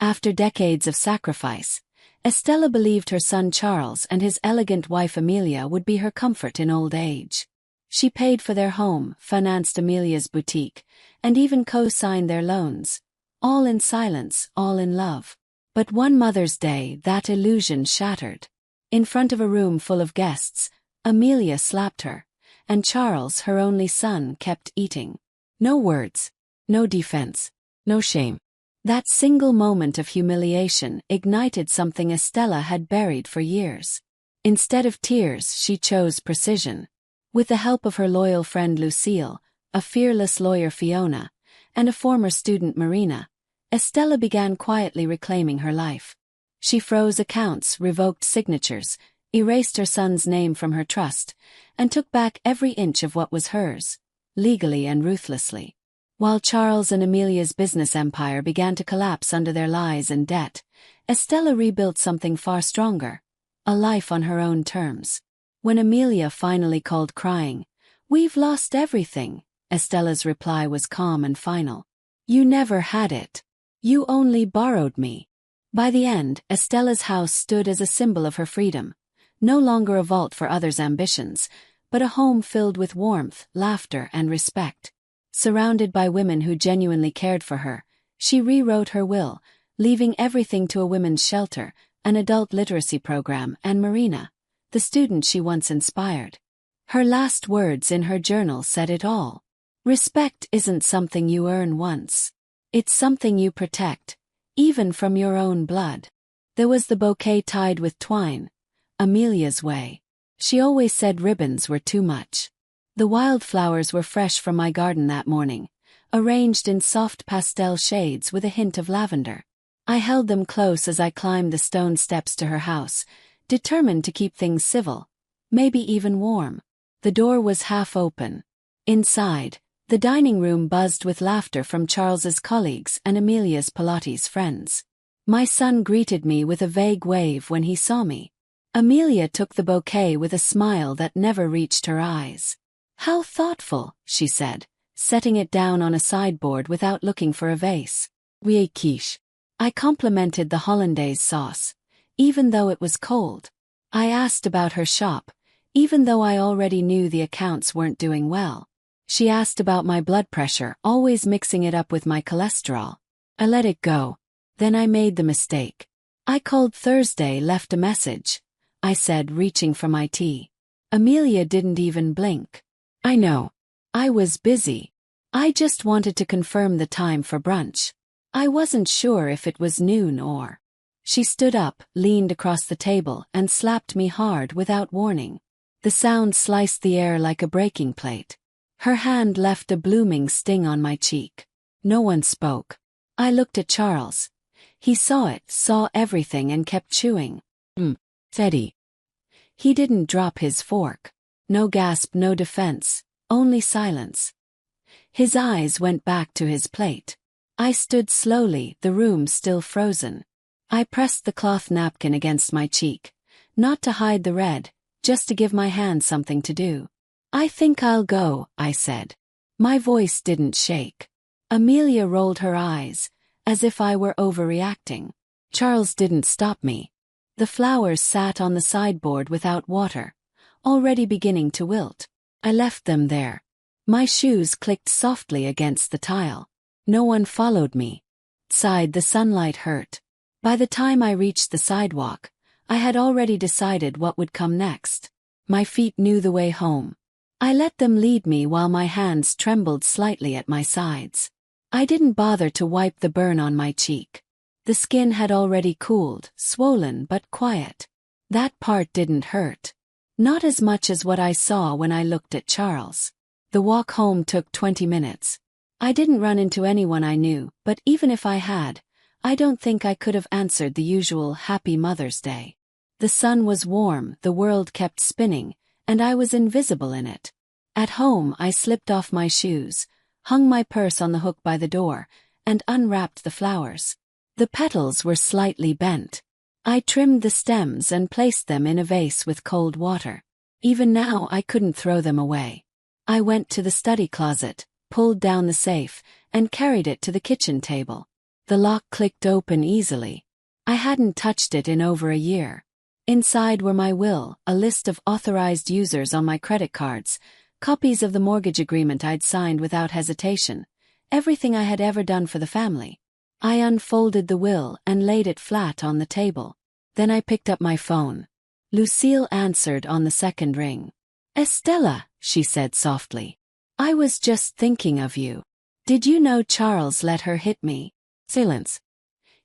After decades of sacrifice, Estella believed her son Charles and his elegant wife Amelia would be her comfort in old age. She paid for their home, financed Amelia's boutique, and even co-signed their loans. All in silence, all in love. But one Mother's Day, that illusion shattered. In front of a room full of guests, Amelia slapped her, and Charles, her only son, kept eating. No words, no defense, no shame. That single moment of humiliation ignited something Estella had buried for years. Instead of tears, she chose precision. With the help of her loyal friend Lucille, a fearless lawyer Fiona, and a former student Marina, Estella began quietly reclaiming her life. She froze accounts, revoked signatures, erased her son's name from her trust, and took back every inch of what was hers, legally and ruthlessly. While Charles and Amelia's business empire began to collapse under their lies and debt, Estella rebuilt something far stronger, a life on her own terms. When Amelia finally called crying, "We've lost everything," Estella's reply was calm and final. "You never had it. You only borrowed me." By the end, Estella's house stood as a symbol of her freedom, no longer a vault for others' ambitions, but a home filled with warmth, laughter, and respect. Surrounded by women who genuinely cared for her, she rewrote her will, leaving everything to a women's shelter, an adult literacy program, and Marina, the student she once inspired. Her last words in her journal said it all. Respect isn't something you earn once. It's something you protect, even from your own blood. There was the bouquet tied with twine, Amelia's way. She always said ribbons were too much. The wildflowers were fresh from my garden that morning, arranged in soft pastel shades with a hint of lavender. I held them close as I climbed the stone steps to her house, determined to keep things civil, maybe even warm. The door was half open. Inside, the dining room buzzed with laughter from Charles's colleagues and Amelia's Pilates friends. My son greeted me with a vague wave when he saw me. Amelia took the bouquet with a smile that never reached her eyes. "How thoughtful," she said, setting it down on a sideboard without looking for a vase. "Oui, quiche." I complimented the hollandaise sauce, even though it was cold. I asked about her shop, even though I already knew the accounts weren't doing well. She asked about my blood pressure, always mixing it up with my cholesterol. I let it go. Then I made the mistake. "I called Thursday, left a message," I said, reaching for my tea. Amelia didn't even blink. "I know. I was busy. I just wanted to confirm the time for brunch. I wasn't sure if it was noon or..." She stood up, leaned across the table, and slapped me hard without warning. The sound sliced the air like a breaking plate. Her hand left a blooming sting on my cheek. No one spoke. I looked at Charles. He saw it, saw everything, and kept chewing. Teddy. He didn't drop his fork. No gasp, no defense, only silence. His eyes went back to his plate. I stood slowly, the room still frozen. I pressed the cloth napkin against my cheek, not to hide the red, just to give my hand something to do. "I think I'll go," I said. My voice didn't shake. Amelia rolled her eyes, as if I were overreacting. Charles didn't stop me. The flowers sat on the sideboard without water, already beginning to wilt. I left them there. My shoes clicked softly against the tile. No one followed me. Outside, the sunlight hurt. By the time I reached the sidewalk, I had already decided what would come next. My feet knew the way home. I let them lead me while my hands trembled slightly at my sides. I didn't bother to wipe the burn on my cheek. The skin had already cooled, swollen but quiet. That part didn't hurt. Not as much as what I saw when I looked at Charles. The walk home took 20 minutes. I didn't run into anyone I knew, but even if I had, I don't think I could have answered the usual Happy Mother's Day. The sun was warm, the world kept spinning, and I was invisible in it. At home, I slipped off my shoes, hung my purse on the hook by the door, and unwrapped the flowers. The petals were slightly bent. I trimmed the stems and placed them in a vase with cold water. Even now, I couldn't throw them away. I went to the study closet, pulled down the safe, and carried it to the kitchen table. The lock clicked open easily. I hadn't touched it in over a year. Inside were my will, a list of authorized users on my credit cards, copies of the mortgage agreement I'd signed without hesitation, everything I had ever done for the family. I unfolded the will and laid it flat on the table. Then I picked up my phone. Lucille answered on the second ring. "Estella," she said softly. "I was just thinking of you. Did you know Charles let her hit me?" Silence.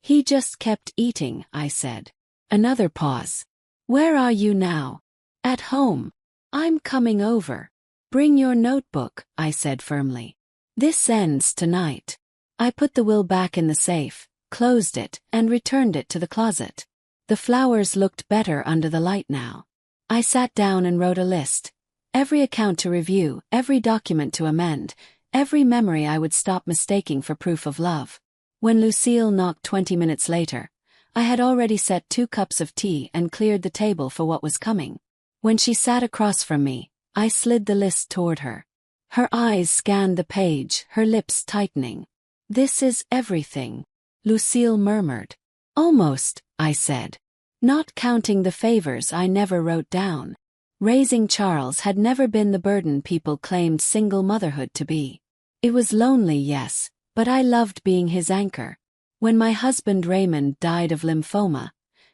"He just kept eating," I said. Another pause. "Where are you now?" "At home. I'm coming over." "Bring your notebook," I said firmly. "This ends tonight." I put the will back in the safe, closed it, and returned it to the closet. The flowers looked better under the light now. I sat down and wrote a list. Every account to review, every document to amend, every memory I would stop mistaking for proof of love. When Lucille knocked 20 minutes later, I had already set 2 cups of tea and cleared the table for what was coming. When she sat across from me, I slid the list toward her. Her eyes scanned the page, her lips tightening. "This is everything," Lucille murmured. "Almost," I said. "Not counting the favors I never wrote down." Raising Charles had never been the burden people claimed single motherhood to be. It was lonely, yes, but I loved being his anchor. When my husband Raymond died of lymphoma,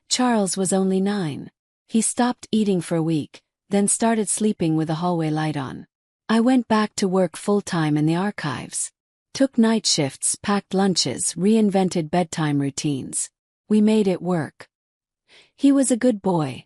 Charles was only 9. He stopped eating for a week, then started sleeping with the hallway light on. I went back to work full-time in the archives. Took night shifts, packed lunches, reinvented bedtime routines. We made it work. He was a good boy.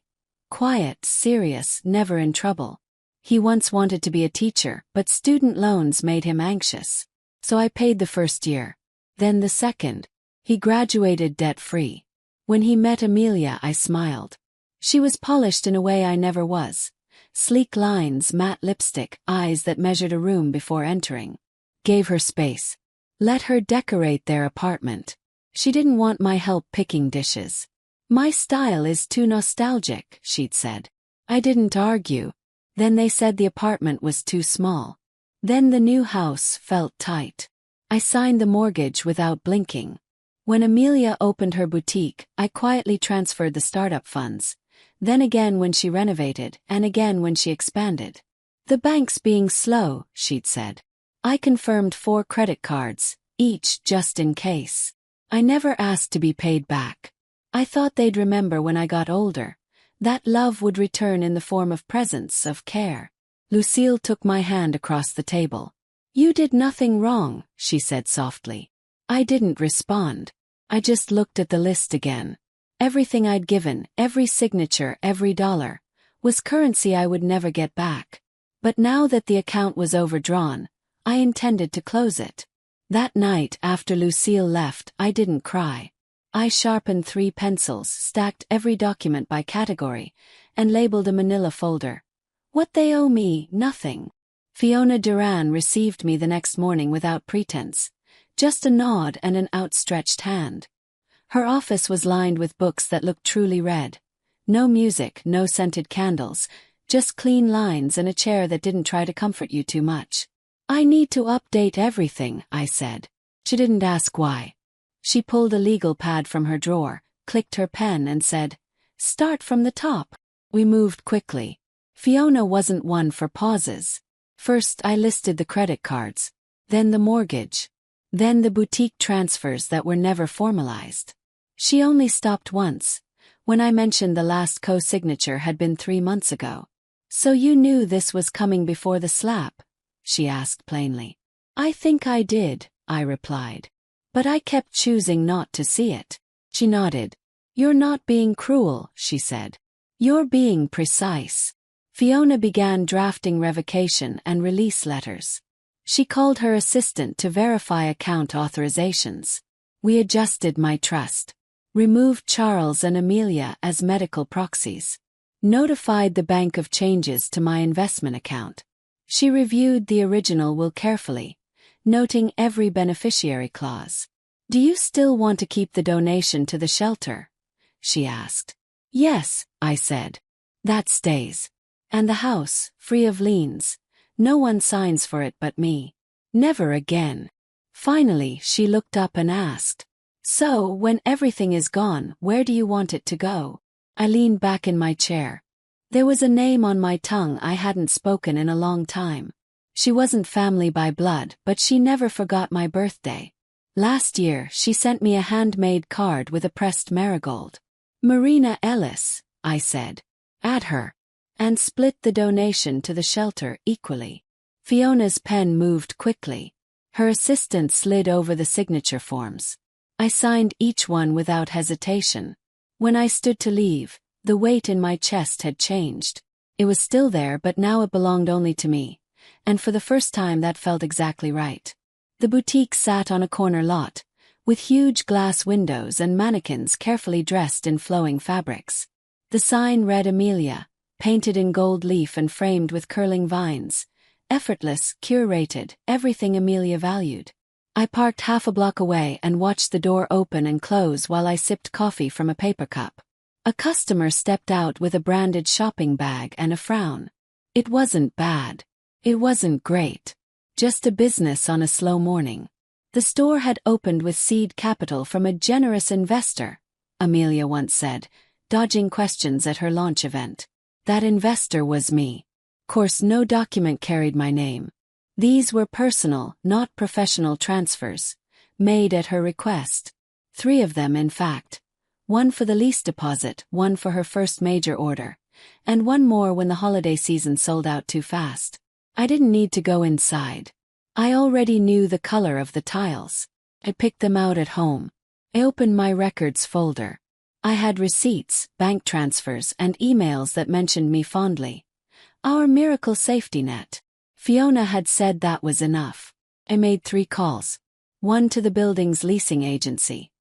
Quiet, serious, never in trouble. He once wanted to be a teacher, but student loans made him anxious. So I paid the first year. Then the second. He graduated debt-free. When he met Amelia, I smiled. She was polished in a way I never was. Sleek lines, matte lipstick, eyes that measured a room before entering. Gave her space. Let her decorate their apartment. She didn't want my help picking dishes. "My style is too nostalgic," she'd said. I didn't argue. Then they said the apartment was too small. Then the new house felt tight. I signed the mortgage without blinking. When Amelia opened her boutique, I quietly transferred the startup funds. Then again when she renovated, and again when she expanded. "The bank's being slow," she'd said. I confirmed 4 credit cards, each just in case. I never asked to be paid back. I thought they'd remember when I got older. That love would return in the form of presence, of care. Lucille took my hand across the table. "You did nothing wrong," she said softly. I didn't respond. I just looked at the list again. Everything I'd given, every signature, every dollar, was currency I would never get back. But now that the account was overdrawn, I intended to close it. That night after Lucille left, I didn't cry. I sharpened 3 pencils, stacked every document by category, and labeled a manila folder. What they owe me, nothing. Fiona Duran received me the next morning without pretense. Just a nod and an outstretched hand. Her office was lined with books that looked truly read. No music, no scented candles, just clean lines and a chair that didn't try to comfort you too much. "I need to update everything," I said. She didn't ask why. She pulled a legal pad from her drawer, clicked her pen and said, "Start from the top." We moved quickly. Fiona wasn't one for pauses. First I listed the credit cards, then the mortgage, then the boutique transfers that were never formalized. She only stopped once, when I mentioned the last co-signature had been 3 months ago. "So you knew this was coming before the slap?" she asked plainly. "I think I did," I replied. "But I kept choosing not to see it." She nodded. "You're not being cruel," she said. "You're being precise." Fiona began drafting revocation and release letters. She called her assistant to verify account authorizations. We adjusted my trust. Removed Charles and Amelia as medical proxies. Notified the bank of changes to my investment account. She reviewed the original will carefully, noting every beneficiary clause. "Do you still want to keep the donation to the shelter?" she asked. "Yes," I said. "That stays. And the house, free of liens. No one signs for it but me. Never again." Finally, she looked up and asked, So, when everything is gone, where do you want it to go? I leaned back in my chair. There was a name on my tongue I hadn't spoken in a long time. She wasn't family by blood, but she never forgot my birthday. Last year, she sent me a handmade card with a pressed marigold. Marina Ellis, I said. Add her. And split the donation to the shelter equally. Fiona's pen moved quickly. Her assistant slid over the signature forms. I signed each one without hesitation. When I stood to leave, the weight in my chest had changed. It was still there, but now it belonged only to me. And for the first time that felt exactly right. The boutique sat on a corner lot, with huge glass windows and mannequins carefully dressed in flowing fabrics. The sign read Amelia, painted in gold leaf and framed with curling vines. Effortless, curated, everything Amelia valued. I parked half a block away and watched the door open and close while I sipped coffee from a paper cup. A customer stepped out with a branded shopping bag and a frown. It wasn't bad. It wasn't great. Just a business on a slow morning. The store had opened with seed capital from a generous investor, Amelia once said, dodging questions at her launch event. That investor was me. Course no document carried my name. These were personal, not professional transfers, made at her request. 3 of them, in fact. One for the lease deposit, one for her first major order, and one more when the holiday season sold out too fast. I didn't need to go inside. I already knew the color of the tiles. I picked them out at home. I opened my records folder. I had receipts, bank transfers, and emails that mentioned me fondly. Our miracle safety net. Fiona had said that was enough. I made 3 calls. One to the building's leasing agency.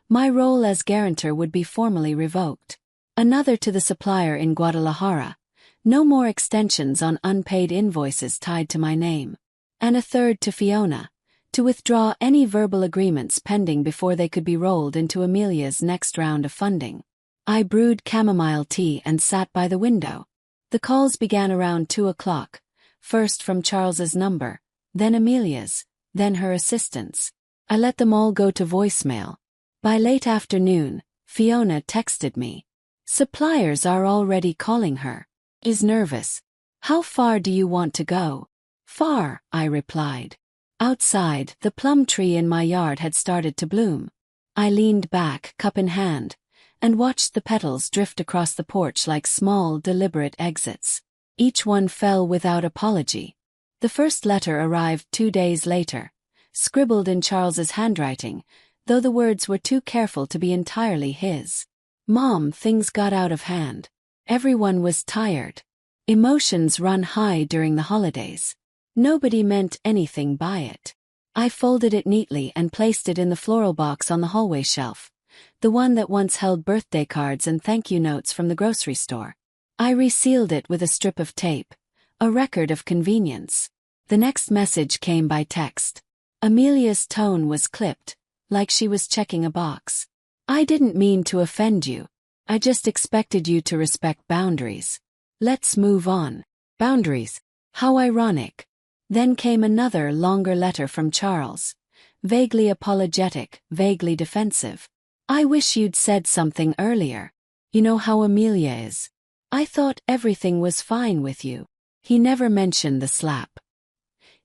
My role as guarantor would be formally revoked. Another to the supplier in Guadalajara. No more extensions on unpaid invoices tied to my name. And a third to Fiona, to withdraw any verbal agreements pending before they could be rolled into Amelia's next round of funding. I brewed chamomile tea and sat by the window. The calls began around 2 o'clock, first from Charles's number, then Amelia's, then her assistant's. I let them all go to voicemail. By late afternoon, Fiona texted me. Suppliers are already calling her. Is nervous. How far do you want to go? Far, I replied. Outside, the plum tree in my yard had started to bloom. I leaned back, cup in hand, and watched the petals drift across the porch like small, deliberate exits. Each one fell without apology. The first letter arrived 2 days later, scribbled in Charles's handwriting, though the words were too careful to be entirely his. Mom, things got out of hand. Everyone was tired. Emotions run high during the holidays. Nobody meant anything by it. I folded it neatly and placed it in the floral box on the hallway shelf, the one that once held birthday cards and thank you notes from the grocery store. I resealed it with a strip of tape, a record of convenience. The next message came by text. Amelia's tone was clipped, like she was checking a box. I didn't mean to offend you. I just expected you to respect boundaries. Let's move on. Boundaries. How ironic. Then came another longer letter from Charles. Vaguely apologetic, vaguely defensive. I wish you'd said something earlier. You know how Amelia is. I thought everything was fine with you. He never mentioned the slap.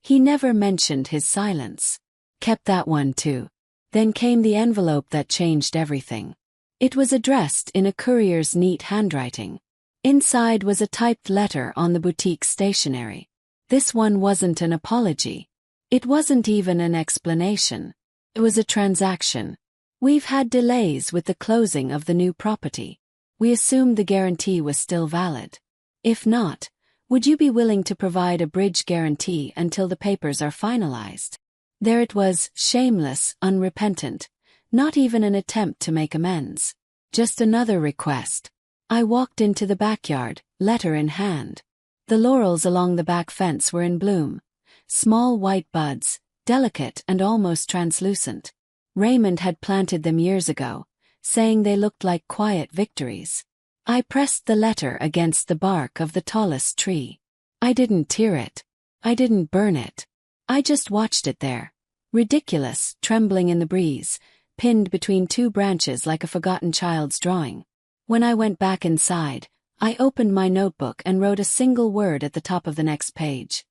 He never mentioned his silence. Kept that one too. Then came the envelope that changed everything. It was addressed in a courier's neat handwriting. Inside was a typed letter on the boutique stationery. This one wasn't an apology. It wasn't even an explanation. It was a transaction. We've had delays with the closing of the new property. We assumed the guarantee was still valid. If not, would you be willing to provide a bridge guarantee until the papers are finalized? There it was, shameless, unrepentant. Not even an attempt to make amends. Just another request. I walked into the backyard, letter in hand. The laurels along the back fence were in bloom. Small white buds, delicate and almost translucent. Raymond had planted them years ago, saying they looked like quiet victories. I pressed the letter against the bark of the tallest tree. I didn't tear it. I didn't burn it. I just watched it there. Ridiculous, trembling in the breeze, pinned between two branches like a forgotten child's drawing. When I went back inside, I opened my notebook and wrote a single word at the top of the next page.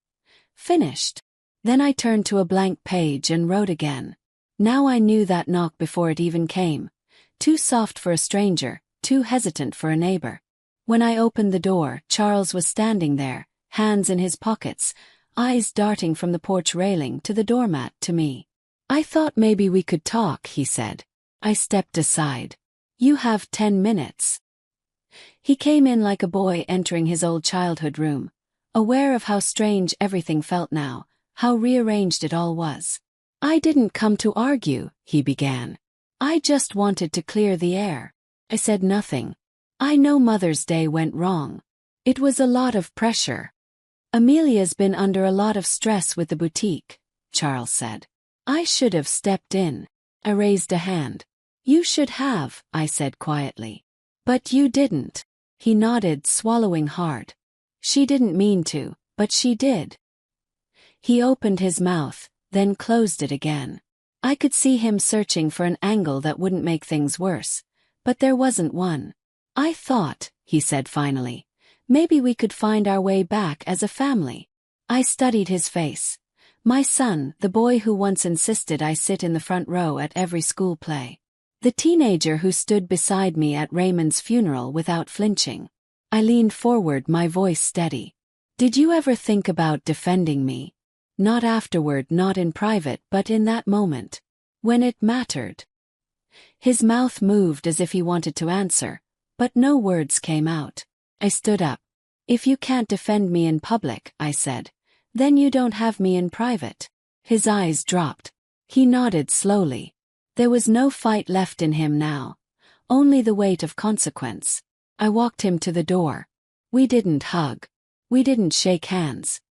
Finished. Then I turned to a blank page and wrote again. Now I knew that knock before it even came. Too soft for a stranger, too hesitant for a neighbor. When I opened the door, Charles was standing there, hands in his pockets, eyes darting from the porch railing to the doormat to me. "I thought maybe we could talk," he said. I stepped aside. "You have 10 minutes. He came in like a boy entering his old childhood room, aware of how strange everything felt now, how rearranged it all was. "I didn't come to argue," he began. "I just wanted to clear the air." I said nothing. "I know Mother's Day went wrong. It was a lot of pressure. Amelia's been under a lot of stress with the boutique," Charles said. "I should have stepped in." I raised a hand. "You should have," I said quietly. "But you didn't." He nodded, swallowing hard. "She didn't mean to, but she did." He opened his mouth, then closed it again. I could see him searching for an angle that wouldn't make things worse, but there wasn't one. "I thought," he said finally, "maybe we could find our way back as a family." I studied his face. My son, the boy who once insisted I sit in the front row at every school play. The teenager who stood beside me at Raymond's funeral without flinching. I leaned forward, my voice steady. "Did you ever think about defending me? Not afterward, not in private, but in that moment. When it mattered." His mouth moved as if he wanted to answer, but no words came out. I stood up. "If you can't defend me in public," I said, "then you don't have me in private." His eyes dropped. He nodded slowly. There was no fight left in him now, only the weight of consequence. I walked him to the door. We didn't hug. We didn't shake hands.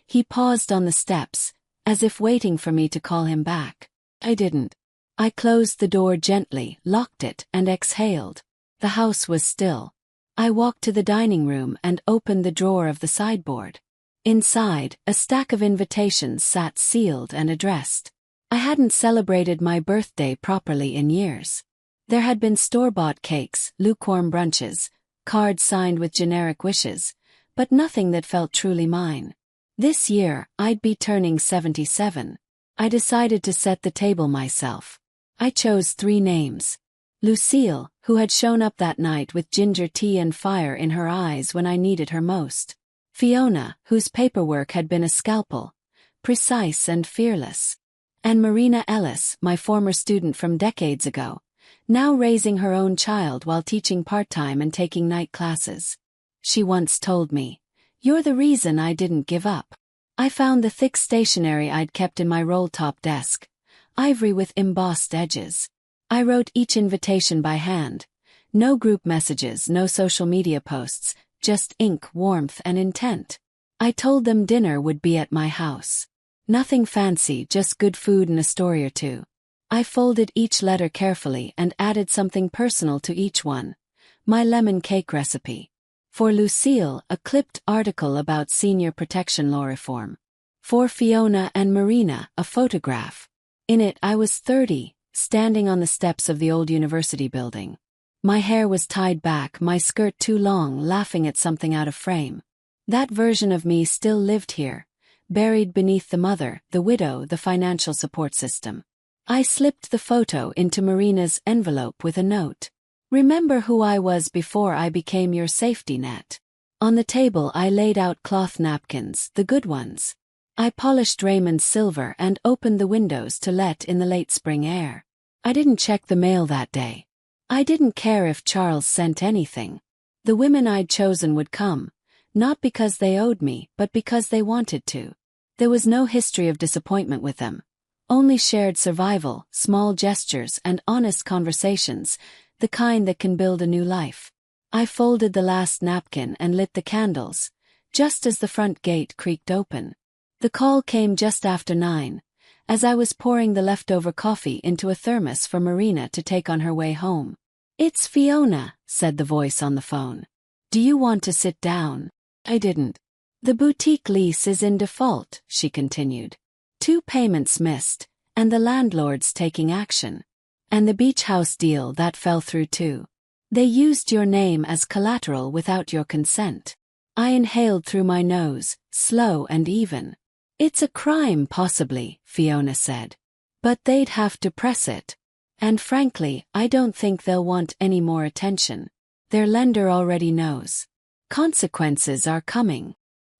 He paused on the steps, as if waiting for me to call him back. I didn't. I closed the door gently, locked it, and exhaled. The house was still. I walked to the dining room and opened the drawer of the sideboard. Inside, a stack of invitations sat sealed and addressed. I hadn't celebrated my birthday properly in years. There had been store-bought cakes, lukewarm brunches, cards signed with generic wishes, but nothing that felt truly mine. This year, I'd be turning 77. I decided to set the table myself. I chose 3 names. Lucille, who had shown up that night with ginger tea and fire in her eyes when I needed her most. Fiona, whose paperwork had been a scalpel, precise and fearless. And Marina Ellis, my former student from decades ago, now raising her own child while teaching part-time and taking night classes. She once told me, "You're the reason I didn't give up." I found the thick stationery I'd kept in my roll-top desk, ivory with embossed edges. I wrote each invitation by hand. No group messages, no social media posts, just ink, warmth, and intent. I told them dinner would be at my house. Nothing fancy, just good food and a story or two. I folded each letter carefully and added something personal to each one. My lemon cake recipe. For Lucille, a clipped article about senior protection law reform. For Fiona and Marina, a photograph. In it, I was 30, standing on the steps of the old university building. My hair was tied back, my skirt too long, laughing at something out of frame. That version of me still lived here, buried beneath the mother, the widow, the financial support system. I slipped the photo into Marina's envelope with a note. "Remember who I was before I became your safety net." On the table I laid out cloth napkins, the good ones. I polished Raymond's silver and opened the windows to let in the late spring air. I didn't check the mail that day. I didn't care if Charles sent anything. The women I'd chosen would come, not because they owed me, but because they wanted to. There was no history of disappointment with them. Only shared survival, small gestures, and honest conversations, the kind that can build a new life. I folded the last napkin and lit the candles, just as the front gate creaked open. The call came just after 9, as I was pouring the leftover coffee into a thermos for Marina to take on her way home. "It's Fiona," said the voice on the phone. "Do you want to sit down?" I didn't. "The boutique lease is in default," she continued. 2 payments missed, and the landlord's taking action. And the beach house deal that fell through too. They used your name as collateral without your consent. I inhaled through my nose, slow and even. It's a crime possibly, Fiona said. But they'd have to press it. And frankly, I don't think they'll want any more attention. Their lender already knows. Consequences are coming.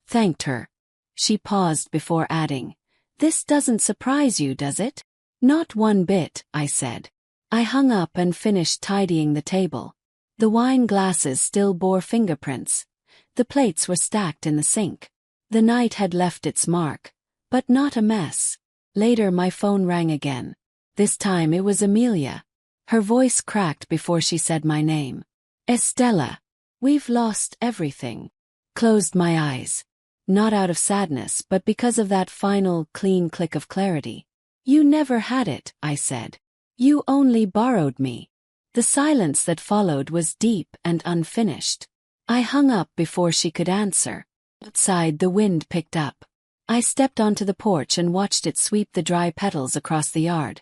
Thanked her. She paused before adding, "This doesn't surprise you, does it?" "Not one bit," I said. I hung up and finished tidying the table. The wine glasses still bore fingerprints. The plates were stacked in the sink. The night had left its mark, but not a mess. Later my phone rang again. This time it was Amelia. Her voice cracked before she said my name. "Estella, we've lost everything." Closed my eyes. Not out of sadness, but because of that final, clean click of clarity. "You never had it," I said. "You only borrowed me." The silence that followed was deep and unfinished. I hung up before she could answer. Outside the wind picked up. I stepped onto the porch and watched it sweep the dry petals across the yard.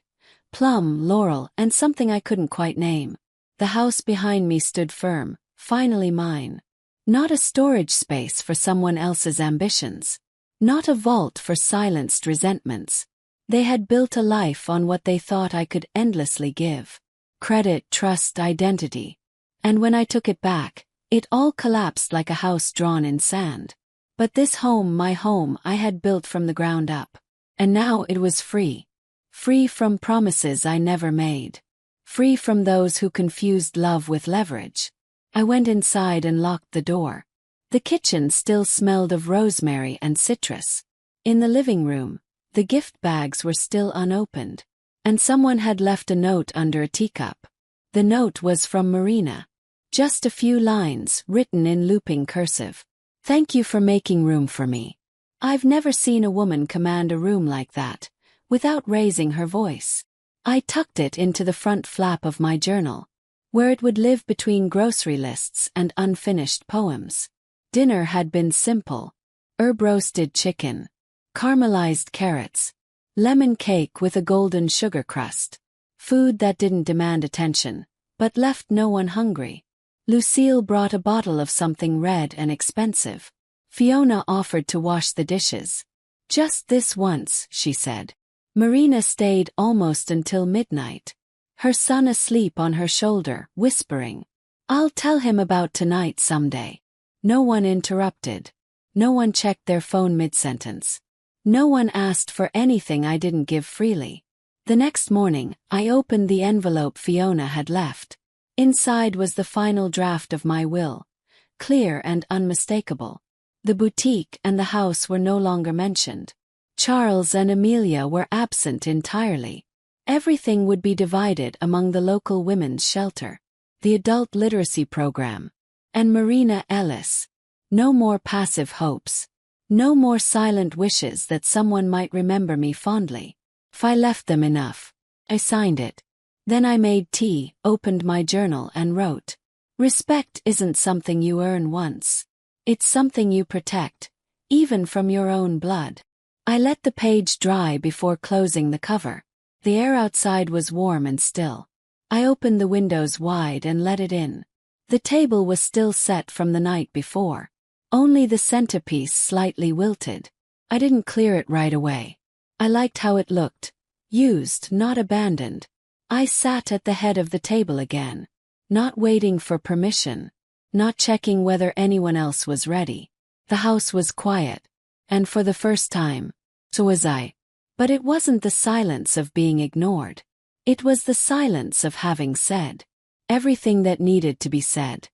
Plum, laurel, and something I couldn't quite name. The house behind me stood firm, finally mine. Not a storage space for someone else's ambitions. Not a vault for silenced resentments. They had built a life on what they thought I could endlessly give. Credit, trust, identity. And when I took it back, it all collapsed like a house drawn in sand. But this home, my home, I had built from the ground up. And now it was free. Free from promises I never made. Free from those who confused love with leverage. I went inside and locked the door. The kitchen still smelled of rosemary and citrus. In the living room, the gift bags were still unopened. And someone had left a note under a teacup. The note was from Marina. Just a few lines, written in looping cursive. "Thank you for making room for me. I've never seen a woman command a room like that, without raising her voice." I tucked it into the front flap of my journal, where it would live between grocery lists and unfinished poems. Dinner had been simple. Herb-roasted chicken, caramelized carrots, lemon cake with a golden sugar crust. Food that didn't demand attention, but left no one hungry. Lucille brought a bottle of something red and expensive. Fiona offered to wash the dishes. "Just this once," she said. Marina stayed almost until midnight. Her son asleep on her shoulder, whispering, "I'll tell him about tonight someday." No one interrupted. No one checked their phone mid-sentence. No one asked for anything I didn't give freely. The next morning, I opened the envelope Fiona had left. Inside was the final draft of my will, clear and unmistakable. The boutique and the house were no longer mentioned. Charles and Amelia were absent entirely. Everything would be divided among the local women's shelter, the adult literacy program, and Marina Ellis. No more passive hopes. No more silent wishes that someone might remember me fondly. If I left them enough. I signed it. Then I made tea, opened my journal and wrote, "Respect isn't something you earn once. It's something you protect, even from your own blood." I let the page dry before closing the cover. The air outside was warm and still. I opened the windows wide and let it in. The table was still set from the night before. Only the centerpiece slightly wilted. I didn't clear it right away. I liked how it looked. Used, not abandoned. I sat at the head of the table again. Not waiting for permission. Not checking whether anyone else was ready. The house was quiet. And for the first time, so was I. But it wasn't the silence of being ignored. It was the silence of having said everything that needed to be said.